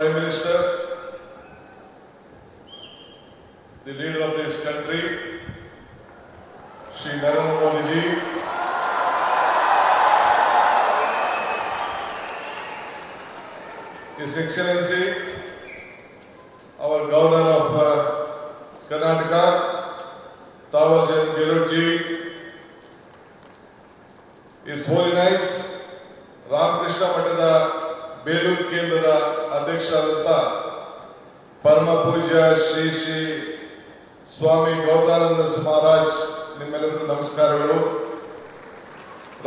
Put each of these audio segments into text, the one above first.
Prime Minister, the leader of this country, Shri Narendra Modi ji, His Excellency, our Governor of Karnataka, Thawarchand Gehlot ji, His Holiness, Ramakrishna Mathada Belur ಕೇಂದ್ರದ ಅಧ್ಯಕ್ಷರಾದಂಥ ಪರಮ ಪೂಜ್ಯ ಶ್ರೀ ಶ್ರೀ ಸ್ವಾಮಿ ಗೌತಾನಂದ ಮಹಾರಾಜ್, ನಿಮ್ಮೆಲ್ಲರಿಗೂ ನಮಸ್ಕಾರಗಳು.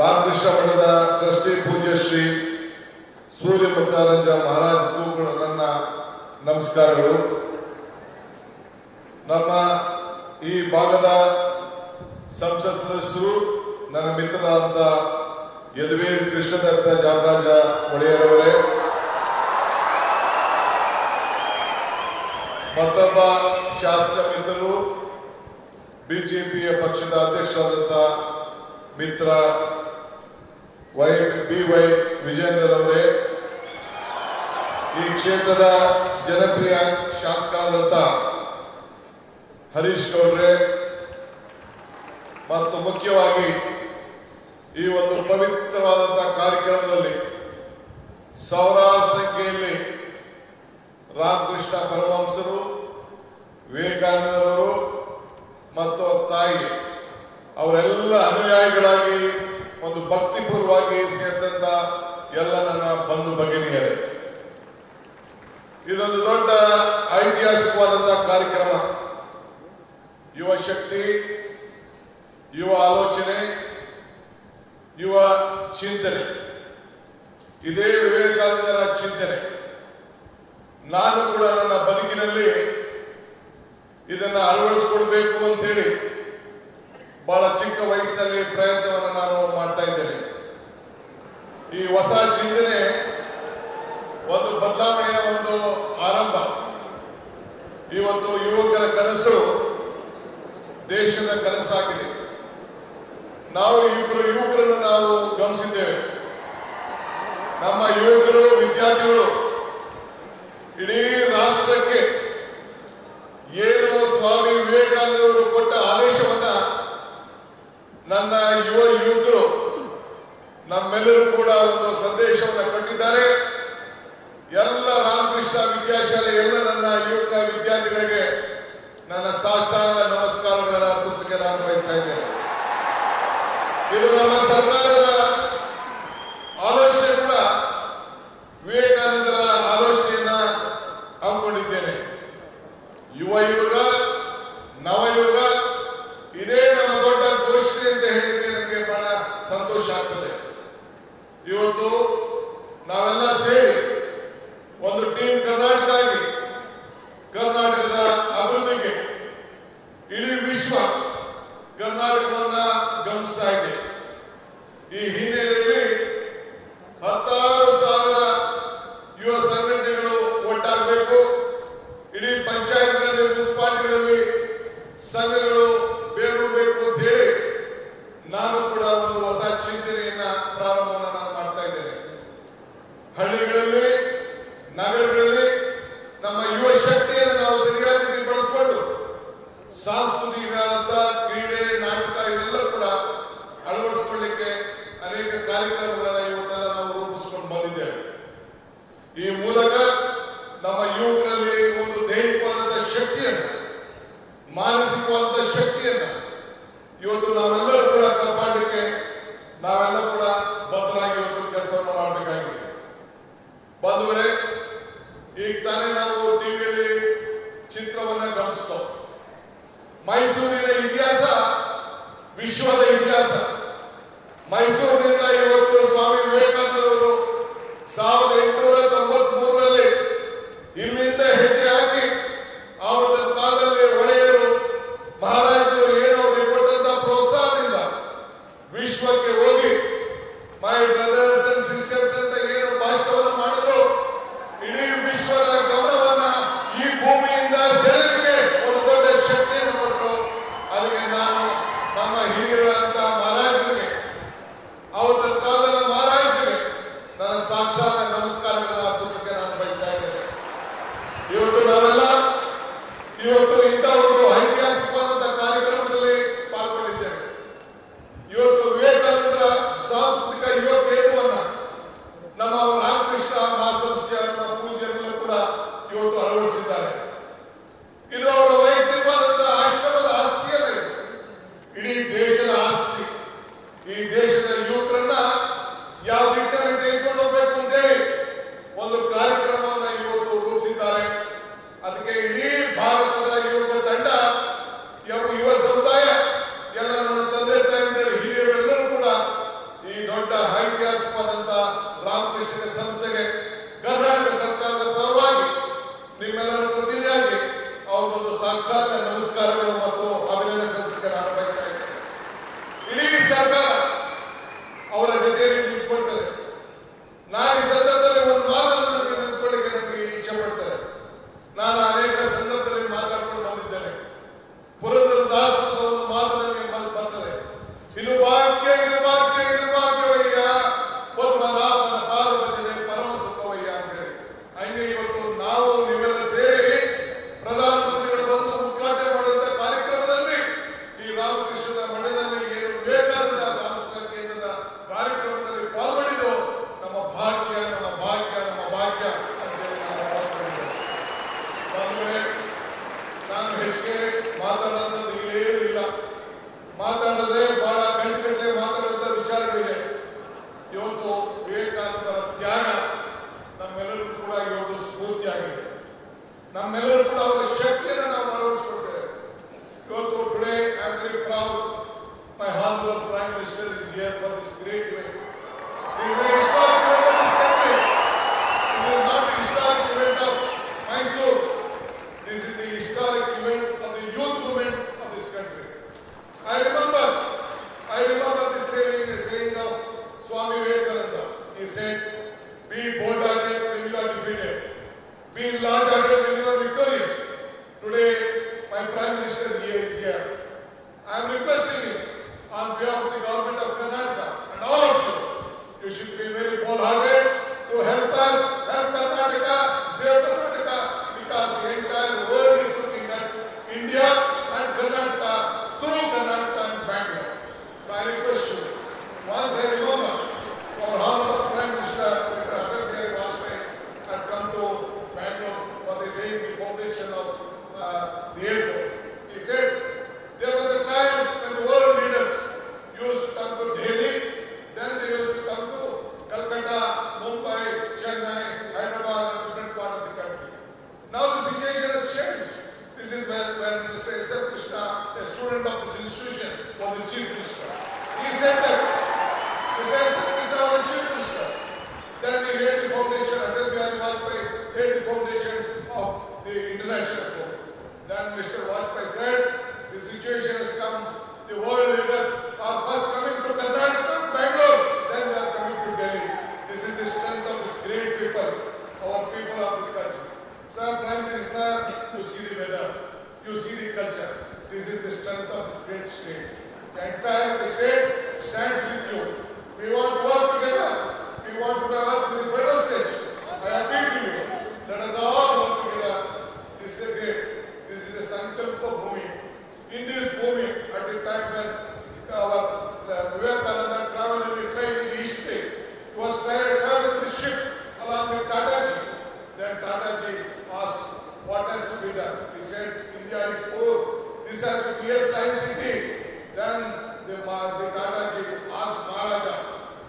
ರಾಮಕೃಷ್ಣ ಮಠದ trustee ಪೂಜ್ಯ ಶ್ರೀ ಸೂರ್ಯ ಮುಕ್ತಾನಂದ ಮಹಾರಾಜ್ಗೂ ಕೂಡ ನನ್ನ ನಮಸ್ಕಾರಗಳು. ನಮ್ಮ ಈ ಭಾಗದ ಸಂಸತ್ ಸದಸ್ಯರು, ನನ್ನ ಮಿತ್ರರಾದಂಥ ಯದುವೀರ್ ಕೃಷ್ಣದತ್ತ ಜಾಮರಾಜ ಒಡೆಯರವರೇ, ಮತ್ತೊಬ್ಬ ಶಾಸಕ ಮಿತ್ರರು, ಬಿಜೆಪಿಯ ಪಕ್ಷದ ಅಧ್ಯಕ್ಷರಾದಂಥ ಮಿತ್ರ ಬಿ ವೈ ವಿಜೇಂದ್ರರವರೇ, ಈ ಕ್ಷೇತ್ರದ ಜನಪ್ರಿಯ ಶಾಸಕರಾದಂಥ ಹರೀಶ್ ಗೌಡ್ರೆ, ಮತ್ತು ಮುಖ್ಯವಾಗಿ ಈ ಒಂದು ಪವಿತ್ರವಾದಂತಹ ಕಾರ್ಯಕ್ರಮದಲ್ಲಿ ಸಾವಿರಾರು ಸಂಖ್ಯೆಯಲ್ಲಿ ರಾಮಕೃಷ್ಣ ಪರಮಹಂಸರು, ವಿವೇಕಾನಂದರವರು ಮತ್ತು ತಾಯಿ ಅವರೆಲ್ಲ ಅನುಯಾಯಿಗಳಾಗಿ ಒಂದು ಭಕ್ತಿಪೂರ್ವವಾಗಿ ಸೇರಿದಂತ ಎಲ್ಲ ನನ್ನ ಬಂಧು ಭಗಿನಿಯರೇ, ಇದೊಂದು ದೊಡ್ಡ ಐತಿಹಾಸಿಕವಾದಂತಹ ಕಾರ್ಯಕ್ರಮ. ಯುವ ಶಕ್ತಿ, ಯುವ ಆಲೋಚನೆ, ಯುವ ಚಿಂತನೆ, ಇದೇ ವಿವೇಕಾನಂದರ ಚಿಂತನೆ. ನಾನು ಕೂಡ ನನ್ನ ಬದುಕಿನಲ್ಲಿ ಇದನ್ನು ಅಳವಡಿಸಿಕೊಳ್ಬೇಕು ಅಂತ ಹೇಳಿ ಬಹಳ ಚಿಕ್ಕ ವಯಸ್ಸಿನಲ್ಲಿ ಪ್ರಯತ್ನವನ್ನು ನಾನು ಮಾಡ್ತಾ ಇದ್ದೇನೆ. ಈ ಹೊಸ ಚಿಂತನೆ ಒಂದು ಬದಲಾವಣೆಯ ಒಂದು ಆರಂಭ. ಇವತ್ತು ಯುವಕರ ಕನಸು ದೇಶದ ಕನಸಾಗಿದೆ. ನಾವು ಇಬ್ಬರು ಯುವಕರನ್ನು ನಾವು ಗಮನಿಸಿದ್ದೇವೆ. ನಮ್ಮ ಯುವಕರು, ವಿದ್ಯಾರ್ಥಿಗಳು ಇಡೀ ರಾಷ್ಟ್ರಕ್ಕೆ ಏನು ಸ್ವಾಮಿ ವಿವೇಕಾನಂದವರು ಕೊಟ್ಟ ಆದೇಶವನ್ನ ನನ್ನ ಯುವಕರು ನಮ್ಮೆಲ್ಲರೂ ಕೂಡ ಒಂದು ಸಂದೇಶವನ್ನು ಕೊಟ್ಟಿದ್ದಾರೆ. ಎಲ್ಲ ರಾಮಕೃಷ್ಣ ವಿದ್ಯಾಶಾಲೆ ಎಲ್ಲ ನನ್ನ ಯುವಕ ವಿದ್ಯಾರ್ಥಿಗಳಿಗೆ ನನ್ನ ಸಾಷ್ಟಾಂಗ ನಮಸ್ಕಾರಗಳನ್ನು ಅರ್ಪಿಸಲಿಕ್ಕೆ ನಾನು ಬಯಸ್ತಾ ಇದ್ದೇನೆ. ಇದು ನಮ್ಮ ಸರ್ಕಾರದ ಆಲೋಚನೆ ಕೂಡ ವಿವೇಕಾನಂದರ ಆಲೋಚನೆಯನ್ನ ಹಮ್ಮಿಕೊಂಡಿದ್ದೇನೆ. ಯುಗ, ನವಯುಗ, ಇದೇ ನಮ್ಮ ದೊಡ್ಡ ಘೋಷಣೆ ಅಂತ ಹೇಳಿದ್ರೆ ನನಗೆ ಬಹಳ ಸಂತೋಷ ಆಗ್ತದೆ. ಇವತ್ತು ನಾವೆಲ್ಲ ಸೇರಿ ಒಂದು ಟೀಮ್ ಕರ್ನಾಟಕ ಆಗಿ ಕರ್ನಾಟಕದ ಅಭಿವೃದ್ಧಿಗೆ ಇಡೀ ವಿಶ್ವ ಕರ್ನಾಟಕವನ್ನ ಗಮನಿಸ್ತಾ ಇದೆ. ಈ ಹಿನ್ನೆಲೆಯಲ್ಲಿ 10,000 ಯುವ ಸಂಘಟನೆಗಳು ಒಟ್ಟಾಗಬೇಕು. ಇಡೀ ಪಂಚಾಯತ್ಗಳಲ್ಲಿ, ಮುನ್ಸಿಪಾಲಿಟಿಗಳಲ್ಲಿ ಸಂಘಗಳು ಬೇರೂಡಬೇಕು ಅಂತ ಹೇಳಿ ನಾನು ಕೂಡ ಒಂದು ಹೊಸ ಚಿಂತನೆಯನ್ನ ಪ್ರಾರಂಭವನ್ನು ನಾನು ಮಾಡ್ತಾ ಇದ್ದೇನೆ. ಹಳ್ಳಿಗಳಲ್ಲಿ, ನಗರಗಳಲ್ಲಿ ನಮ್ಮ ಯುವ ಶಕ್ತಿಯನ್ನು ನಾವು ಸರಿಯಾದ ರೀತಿ ಬಳಸಿಕೊಂಡು ಸಾಂಸ್ಕೃತಿಕ ಕ್ರೀಡೆ, ನಾಟಕ ಇವೆಲ್ಲ ಕೂಡ ಅಳವಡಿಸಿಕೊಳ್ಳಿಕ್ಕೆ ಅನೇಕ ಕಾರ್ಯಕ್ರಮಗಳನ್ನು ಇವತ್ತೆಲ್ಲ ನಾವು ರೂಪಿಸಿಕೊಂಡು ಬಂದಿದ್ದೇವೆ. ಈ ಮೂಲಕ ನಮ್ಮ ಯುವಕರಲ್ಲಿ ಒಂದು ದೈಹಿಕವಾದಂತಹ ಶಕ್ತಿಯನ್ನು, ಮಾನಸಿಕವಾದಂತಹ ಶಕ್ತಿಯನ್ನ ಇವತ್ತು ನಾವೆಲ್ಲರೂ ಕೂಡ ಕಾಪಾಡಲಿಕ್ಕೆ ನಾವೆಲ್ಲ ಕೂಡ ಬದ್ಧರಾಗಿ ಇವತ್ತು ಕೆಲಸವನ್ನು ಮಾಡಬೇಕಾಗಿದೆ. ಬಂಧುಗಳೇ, ಈಗ ತಾನೇ ನಾವು ಟಿವಿಯಲ್ಲಿ ಚಿತ್ರವನ್ನ ಗಮನಿಸ್ತೋ. ಮೈಸೂರಿನ ಇತಿಹಾಸ ವಿಶ್ವದ ಇತಿಹಾಸ. ಮೈಸೂರಿನಿಂದ ಇವತ್ತು ಸ್ವಾಮಿ ವಿವೇಕಾನಂದರವರು 1893ರಲ್ಲಿ ಇಲ್ಲಿಂದ ಹೆಜ್ಜೆ ಹಾಕಿ ಆವತ್ತಿನ ಕಾಲದಲ್ಲಿ ಒಡೆಯರು, ಮಹಾರಾಜರು ಏನೋ ಅವರಿಗೆ ಕೊಟ್ಟಂತ ಪ್ರೋತ್ಸಾಹದಿಂದ ವಿಶ್ವಕ್ಕೆ ಹೋಗಿ ಮೈ ಬ್ರದರ್ಸ್ ಅಂಡ್ ಸಿಸ್ಟರ್ಸ್ ಅಂತ ಏನು ಭಾಷಣವನ್ನು ಮಾಡಿದ್ರು, ಇಡೀ ವಿಶ್ವದ ಗಮನವನ್ನ ಈ ಭೂಮಿಯಿಂದ ಸೆಳೆಯಲಿಕ್ಕೆ ಒಂದು ದೊಡ್ಡ ಶಕ್ತಿಯನ್ನು ಕೊಟ್ಟರು. ಅದಕ್ಕೆ ನಾನು ನಮ್ಮ ಹಿರಿಯರಂತ ಮಹಾರಾಜರಿಗೆ, ಅವತ್ತಿನ ಕಾಲದ ಮಹಾರಾಜರಿಗೆ ನನ್ನ ಸಾಕ್ಷಾತ್ ನಮಸ್ಕಾರಗಳನ್ನು ಅರ್ಪಿಸಕ್ಕೆ ನಾನು ಬಯಸ್ತಾ ಇದ್ದೇನೆ. ಐತಿಹಾಸಿಕವಾದಂತ ರಾಮಕೃಷ್ಣ ಸಂಸ್ಥೆಗೆ ಕರ್ನಾಟಕ ಸರ್ಕಾರದ ಪರವಾಗಿ ನಿಮ್ಮೆಲ್ಲರ ಪ್ರತಿನಿಧಿಯಾಗಿ ಅವ್ರಿಗೊಂದು ಸಾಕ್ಷಾತ್ ನಮಸ್ಕಾರಗಳು ಮತ್ತು ಅಭಿನಂದನೆ ಸಲ್ಲಿಸಲಿಕ್ಕೆ ನಾನು ಬಯಸ್ತಾ ಇದ್ದೇನೆ. ಇಡೀ ಸರ್ಕಾರ ಅವರ ಜೊತೆಯಲ್ಲಿ ನಿಂತ್ಕೊಳ್ತಾರೆ. ನಾನು ಈ ಸಂದರ್ಭದಲ್ಲಿ ಒಂದು ಮಾತನ್ನು ನನಗೆ ನಿಲ್ಲಿಸಿಕೊಳ್ಳಿಕ್ಕೆ ನನಗೆ ಇಚ್ಛೆ ಪಡ್ತಾರೆ. ನಾನು ಅನೇಕ ಸಂದರ್ಭದಲ್ಲಿ ಮಾತಾಡ್ಕೊಂಡು ಬಂದಿದ್ದೇನೆ. ಪುರಂದರದಾಸರದ ಒಂದು ಮಾತು ನನಗೆ ಬರ್ತದೆ, ಇದು ಭಾಗ್ಯ, ಇದು ಭಾಗ್ಯ, ಇದು ಭಾಗ್ಯವಯ್ಯ, ಪದ್ಮನಾಭನ ಪಾದ ಭಜನೆ ಪರಮ ಸುಖವಯ್ಯ ಅಂತ ಹೇಳಿ. ಹಂಗೆ ಇವತ್ತು ನಾವು ನೀವೆಲ್ಲ ಸೇರಿ ಪ್ರಧಾನಮಂತ್ರಿಗಳು ಬಂದು ಉದ್ಘಾಟನೆ ಮಾಡುವಂತ ಕಾರ್ಯಕ್ರಮದಲ್ಲಿ ಈ ರಾಮಕೃಷ್ಣನ ಮಠದಲ್ಲಿ ಏನು ವಿವೇಕಾನಂದ ಸಾಂಸ್ಕೃತಿಕ ಕೇಂದ್ರದ ಕಾರ್ಯಕ್ರಮದಲ್ಲಿ ಪಾಲ್ಗೊಂಡಿದ್ದು ನಮ್ಮ ಭಾಗ್ಯ, ನಮ್ಮ ಭಾಗ್ಯ, ನಮ್ಮ ಭಾಗ್ಯ ಅಂತೇಳಿ ನಾನು ಭಾವಿಸ್ಕೊಂಡಿದ್ದೇನೆ. ಬಂಧುಗಳೇ, ನಾನು ಹೆಚ್ಚಿಗೆ ಮಾತಾಡೋದು ಇಲ್ಲೇನಿಲ್ಲ. ಮಾತಾಡಿದ್ರೆ ಬಹಳ ಗಂಟೆ ಮಾತಾಡುವಂತ ವಿಚಾರಗಳಿದೆ. ಇವತ್ತು ವಿವೇಕಾನಂದರ ತ್ಯಾಗ ನಮ್ಮೆಲ್ಲರಿಗೂ ಕೂಡ ಇವತ್ತು ಸ್ಫೂರ್ತಿಯಾಗಿದೆ. ನಮ್ಮೆಲ್ಲರೂ ಕೂಡ ಅವರ ಶಕ್ತಿಯನ್ನು ನಾವು ಅಳವಡಿಸಿಕೊಳ್ತೇವೆ. ಇವತ್ತು today I am very proud my honourable prime minister is here for this great event. This is a historic event of this country. This is not the historic event of Mysore. This is the historic event of the youth movement of this country. I remember this saying of Swami Vivekananda. He said, "Be bold-hearted when you are defeated. Be large-hearted when you are victorious." Today, my Prime Minister is here. I am requesting him on behalf of the government of Karnataka and all of you. You should be very bold-hearted to help us, help Karnataka, save Karnataka, because the entire world is looking at India and Karnataka through Karnataka and Bangalore. So I request you, once I remember our Honorable Prime Minister Dr. Atal Bihari Vajpayee had come to Bangalore for the laying the foundation of the airport. He said there was a time when the world leaders used to come to Delhi, then they used to come to Calcutta, Mumbai, Chennai, Hyderabad and different parts of the country. Now the situation has changed. This is when Mr. S.M. Krishna, a student of this institution, was the Chief Minister. He said that Mr. S.M. Krishna was the Chief Minister. Then he laid the foundation, Atal Bihari Vajpayee laid the foundation of the international airport. Then Mr. Vajpayee said, the situation has come, the world leaders are first coming to Karnataka and Bangalore, then they are coming to Delhi. This is the strength of this great people, our people of the country. Sir, Prime Minister, you see the weather, you see the culture. This is the strength of this great state. The entire state stands with you. We want to work together. We want to work with the federal state. I appeal to you. Let us all work together. This is great. This is the Sankalpa Bhumi. In this Bhumi, at the time when our Vivekananda traveled in the train in the history, he was traveling in the ship along with Tataji. Then Tataji asked, what has to be done? He said, India is poor. This has to be a science city. Then the Tataji asked Maharaja.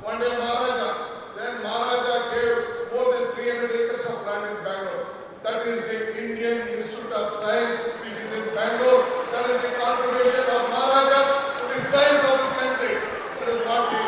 One day Maharaja gave more than 300 acres of land in Bangalore. That is the Indian Institute of Science, which is in Bangalore. That is the contribution of Maharaja to the science of this country. That is what the